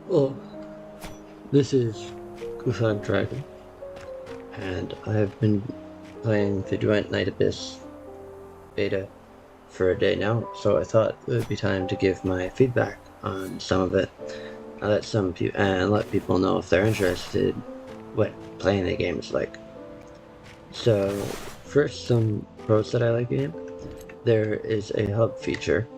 Well, this is Kusag Dragon, and I have been playing the Duet Night Abyss beta for a day now, so I thought it would be time to give my feedback on some of it. Let people know if they're interested what playing the game is like. So, first, some pros that I like the game. There is a hub feature,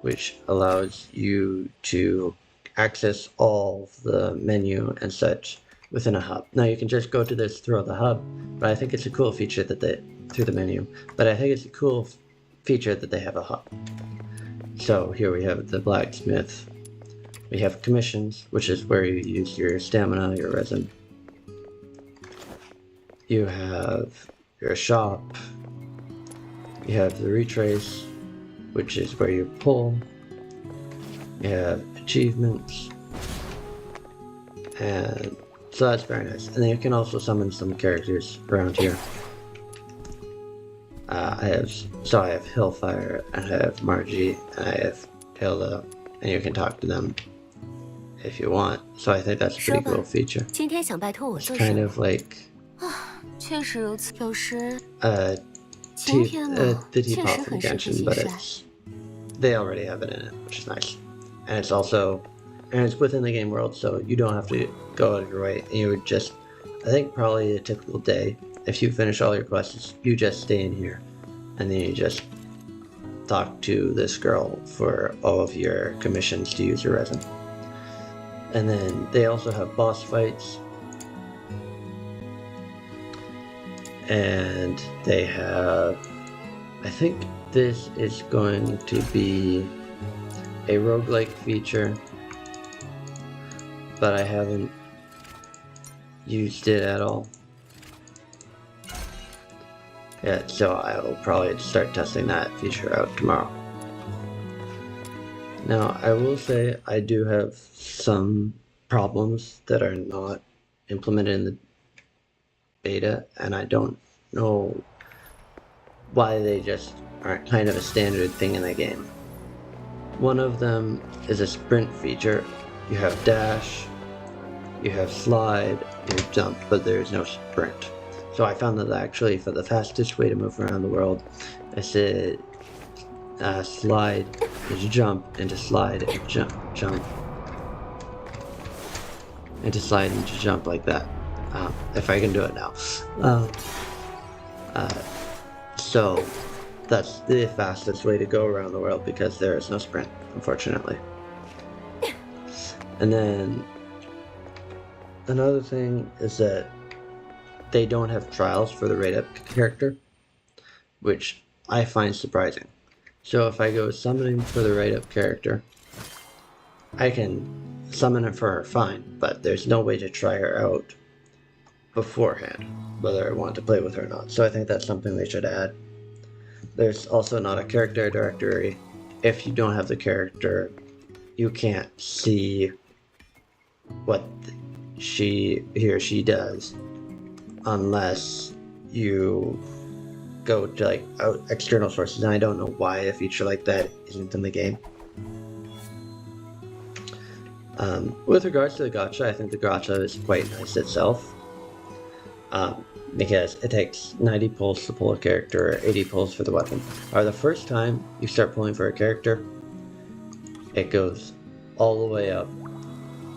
which allows you to access all the menu and such within a hub. Now you can just go to this through the hub, but I think it's a cool feature that through the menu, but I think it's a cool feature that they have a hub. So here we have the blacksmith. We have commissions, which is where you use your stamina, your resin. You have your shop. You have the retrace, which is where you pull. You have achievements, and so that's very nice. And then you can also summon some characters around here. I have Hillfire, and I have Margie, and I have Hilda, and you can talk to them if you want. So I think that's a pretty cool feature. It's kind of like the teapot from Genshin, but they already have it in it, which is nice. And it's within the game world, so you don't have to go out of your way. And you would just, I think probably a typical day, if you finish all your quests, you just stay in here, and then you just talk to this girl for all of your commissions to use your resin. And then they also have boss fights, and they have, I think this is going to be a roguelike feature, but I haven't used it at all. Yeah, so I will probably start testing that feature out tomorrow. Now, I will say I do have some problems that are not implemented in the beta, and I don't know why they just aren't kind of a standard thing in the game. One of them is a sprint feature. You have dash, you have slide, you have jump, but there's no sprint. So I found that actually for the fastest way to move around the world, I said slide is jump, into slide and jump, into slide and jump like that. If I can do it now. So that's the fastest way to go around the world because there is no sprint, unfortunately. And then another thing is that they don't have trials for the rate up character, which I find surprising. So if I go summoning for the rate up character, I can summon her for her fine, but there's no way to try her out beforehand, whether I want to play with her or not. So I think that's something they should add. There's also not a character directory. If you don't have the character, you can't see what he or she does unless you go to like external sources, and I don't know why a feature like that isn't in the game. With regards to the gacha, I think the gacha is quite nice itself, because it takes 90 pulls to pull a character, or 80 pulls for the weapon. Or the first time you start pulling for a character, it goes all the way up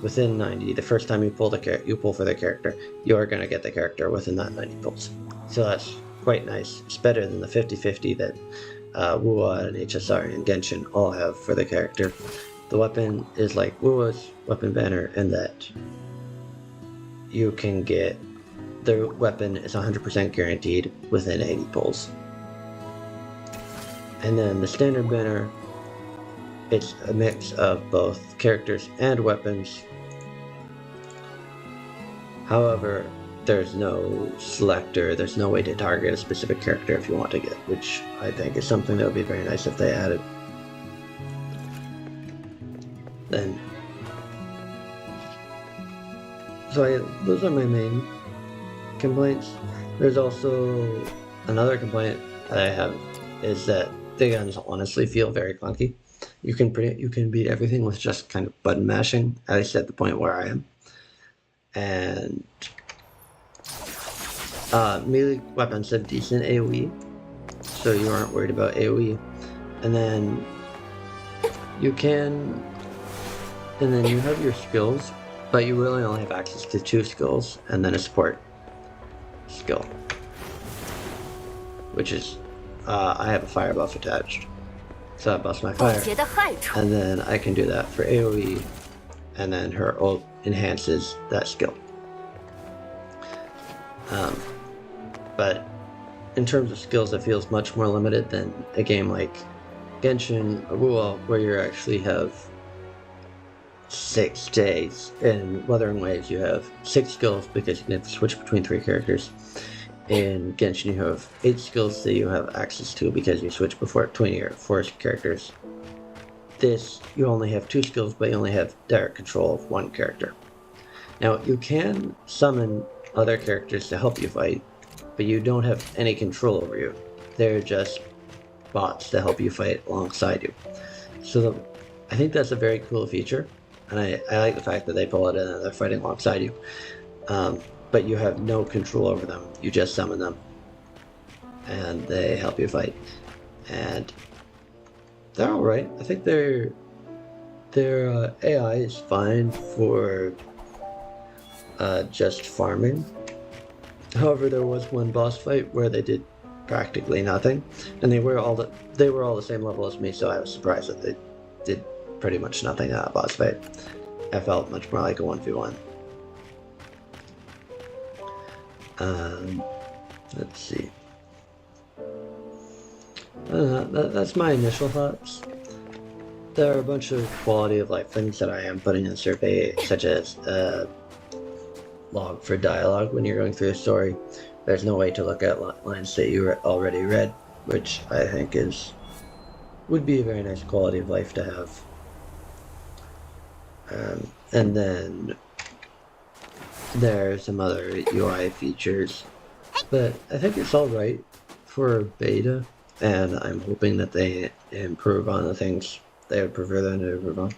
within 90. The first time you pull for the character, you are going to get the character within that 90 pulls. So that's quite nice. It's better than the 50-50 that Wuwa and HSR and Genshin all have for the character. The weapon is like Wuwa's weapon banner in that you can get the weapon is 100% guaranteed within 80 pulls. And then the standard banner, it's a mix of both characters and weapons. However, there's no selector, there's no way to target a specific character if you want to get, which I think is something that would be very nice if they added. Then, so those are my main complaints. There's also another complaint that I have is that the guns honestly feel very clunky. You can beat everything with just kind of button mashing, at least at the point where I am. And melee weapons have decent AoE, so you aren't worried about AoE. And then you have your skills, but you really only have access to 2 skills and then a support skill, which is I have a fire buff attached, so that buffs my fire, and then I can do that for AoE, and then her ult enhances that skill. But in terms of skills, it feels much more limited than a game like Genshin or where you actually have 6 days. In Wuthering Waves, you have 6 skills because you can switch between 3 characters. In Genshin, you have 8 skills that you have access to because you switch between your 4 characters. This, you only have 2 skills, but you only have direct control of 1 character. Now, you can summon other characters to help you fight, but you don't have any control over you. They're just bots to help you fight alongside you. So I think that's a very cool feature, and I like the fact that they pull it in and they're fighting alongside you. But you have no control over them. You just summon them, and they help you fight. And they're alright. I think their AI is fine for just farming. However, there was one boss fight where they did practically nothing, and they were all the same level as me, so I was surprised that they did pretty much nothing in that boss fight. I felt much more like a 1v1. Let's see. That's my initial thoughts. There are a bunch of quality of life things that I am putting in the survey, such as log for dialogue when you're going through a story. There's no way to look at lines that you already read, which I think would be a very nice quality of life to have. And then there are some other UI features, but I think it's alright for beta, and I'm hoping that they improve on the things they would prefer them to improve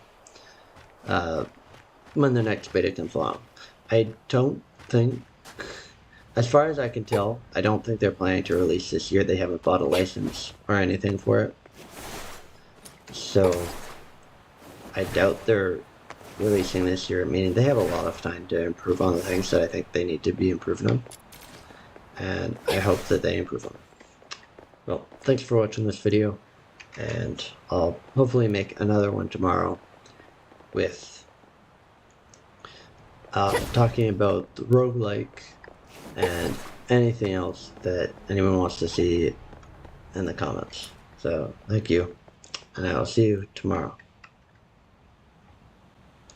on when the next beta comes along. I don't think, as far as I can tell, I don't think they're planning to release this year. They haven't bought a license or anything for it. So I doubt they're releasing this year, meaning they have a lot of time to improve on the things that I think they need to be improved on. And I hope that they improve on it. Well, thanks for watching this video, and I'll hopefully make another one tomorrow with talking about the roguelike and anything else that anyone wants to see in the comments. So, thank you, and I'll see you tomorrow.